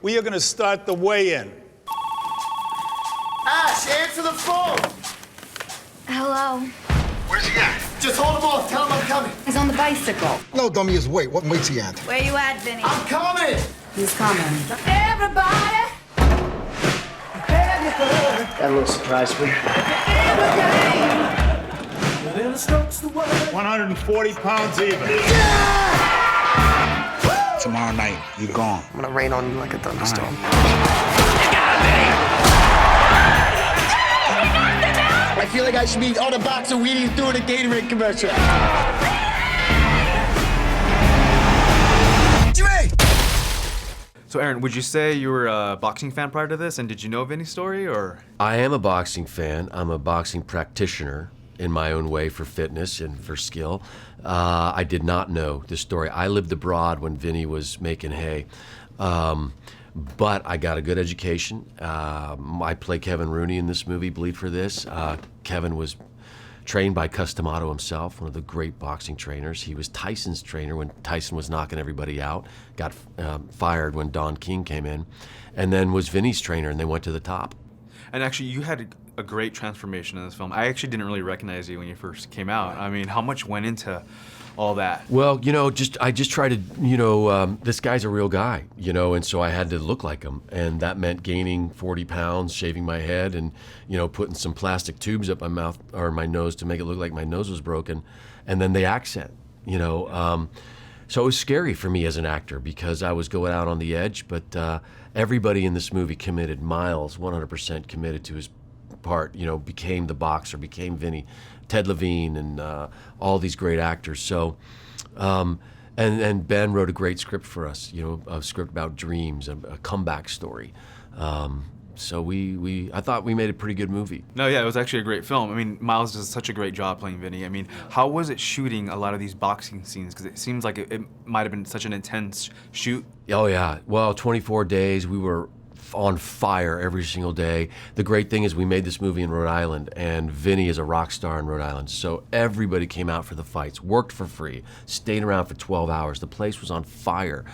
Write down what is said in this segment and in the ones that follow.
We are going to start the weigh-in. Ash, answer the phone! Hello. Where's he at? Just hold him off. Tell him I'm coming. He's on the bicycle. No, dummy, is wait. What weight's he at? Where you at, Vinny? I'm coming! He's coming. Everybody! Got a little surprise for you. 140 pounds even. Tomorrow night, you gone. I'm gonna rain on you like a thunderstorm. I feel like I should be on a box of Wheaties doing a Gatorade commercial. So, Aaron, would you say you were a boxing fan prior to this, and did you know Vinny's story, or? I am a boxing fan. I'm a boxing practitioner in my own way for fitness and for skill. I did not know the story. I lived abroad when Vinny was making hay. But I got a good education. I play Kevin Rooney in this movie, Bleed for This. Kevin was trained by Customato himself, one of the great boxing trainers. He was Tyson's trainer when Tyson was knocking everybody out, got fired when Don King came in, and then was Vinny's trainer, and they went to the top. And actually, you had a great transformation in this film. I actually didn't really recognize you when you first came out. I mean, how much went into all that? Well, you know, I just try to, this guy's a real guy, and so I had to look like him. And that meant gaining 40 pounds, shaving my head, and, putting some plastic tubes up my mouth or my nose to make it look like my nose was broken. And then the accent, So it was scary for me as an actor because I was going out on the edge, but everybody in this movie committed. Miles, 100% committed to his part, became the boxer, became Vinny, Ted Levine, and all these great actors. So, and Ben wrote a great script for us, a script about dreams, a comeback story. So I thought we made a pretty good movie. No, yeah, it was actually a great film. I mean, Miles does such a great job playing Vinny. I mean, how was it shooting a lot of these boxing scenes? Because it seems like it might have been such an intense shoot. Oh, yeah. Well, 24 days, we were on fire every single day. The great thing is we made this movie in Rhode Island, and Vinny is a rock star in Rhode Island. So everybody came out for the fights, worked for free, stayed around for 12 hours. The place was on fire.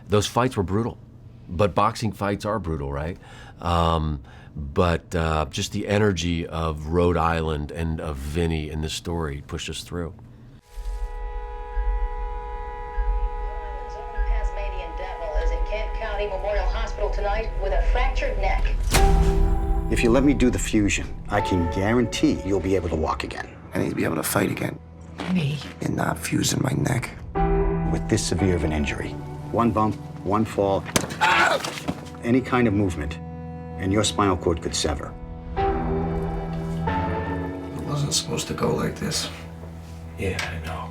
Those fights were brutal, but boxing fights are brutal, right? But just the energy of Rhode Island and of Vinny in this story pushed us through. Memorial Hospital tonight with a fractured neck. If you let me do the fusion, I can guarantee you'll be able to walk again. I need to be able to fight again. Me. And not fusing my neck. With this severe of an injury, one bump, one fall, any kind of movement, and your spinal cord could sever. It wasn't supposed to go like this. Yeah, I know.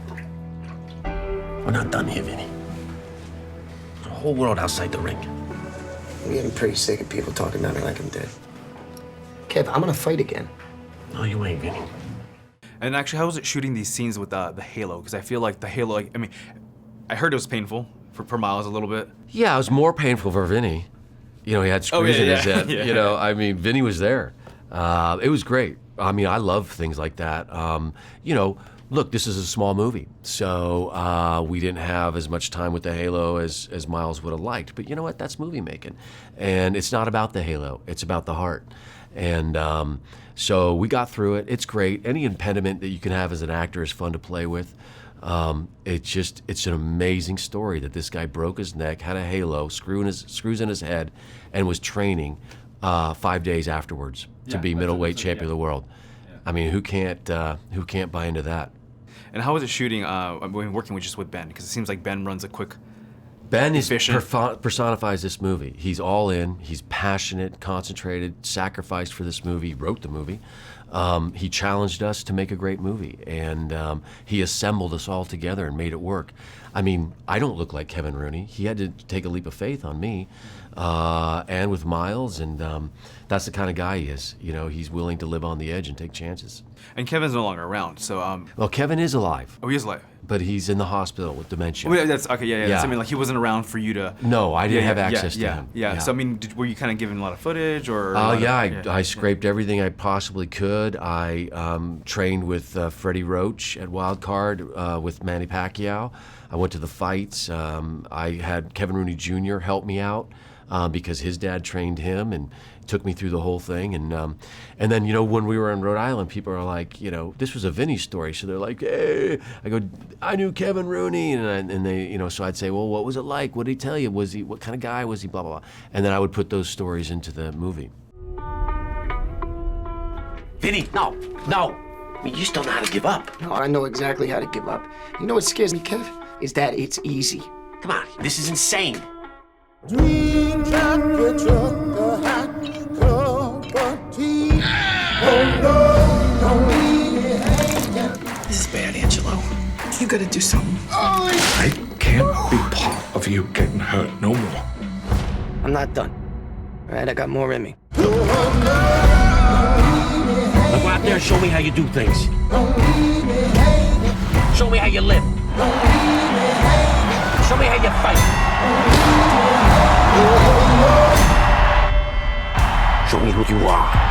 We're not done here, Vinny. There's a whole world outside the ring. I'm getting pretty sick of people talking about me like I'm dead. Kev, I'm gonna fight again. No, you ain't, Vinny. And actually, how was it shooting these scenes with the halo? Because I feel like the halo, I heard it was painful for Miles a little bit. Yeah, it was more painful for Vinny. He had screws in his head. Yeah. Vinny was there. It was great. I love things like that. Look, this is a small movie, so we didn't have as much time with the halo as Miles would have liked. But you know what? That's movie making. And it's not about the halo. It's about the heart. And so we got through it. It's great. Any impediment that you can have as an actor is fun to play with. It's an amazing story that this guy broke his neck, had a halo, screws in his head, and was training 5 days afterwards to be middleweight champion of the world. Yeah. Who can't buy into that? And how was it shooting, working with Ben? Because it seems like Ben runs a quick, Ben efficient. personifies this movie. He's all in. He's passionate, concentrated, sacrificed for this movie. He wrote the movie. He challenged us to make a great movie, and he assembled us all together and made it work. I don't look like Kevin Rooney. He had to take a leap of faith on me, and with Miles, and that's the kind of guy he is. He's willing to live on the edge and take chances. And Kevin's no longer around, so... Well, Kevin is alive. Oh, he is alive. but he's in the hospital with dementia. Well, that's okay. Yeah. Yeah. I mean, like he wasn't around for you to. No, I didn't have access to him. Yeah. So I mean, were you kind of given a lot of footage or? I scraped everything I possibly could. I trained with Freddie Roach at Wild Card with Manny Pacquiao. I went to the fights. I had Kevin Rooney Jr. help me out because his dad trained him and took me through the whole thing. And then, you know, when we were in Rhode Island, people are like, you know, this was a Vinny story. So they're like, hey, I go, I knew Kevin Rooney. And they, you know, so I'd say, well, what was it like? What did he tell you? What kind of guy was he? Blah, blah, blah. And then I would put those stories into the movie. Vinny, no. I mean, you just don't know how to give up. No, I know exactly how to give up. You know what scares me, Kev? Is that it's easy. Come on, this is insane. This is bad, Angelo. You gotta do something. I can't be part of you getting hurt no more. I'm not done. All right, I got more in me. Now go out there and show me how you do things. Show me how you live. Show me how you fight. Show me who you are.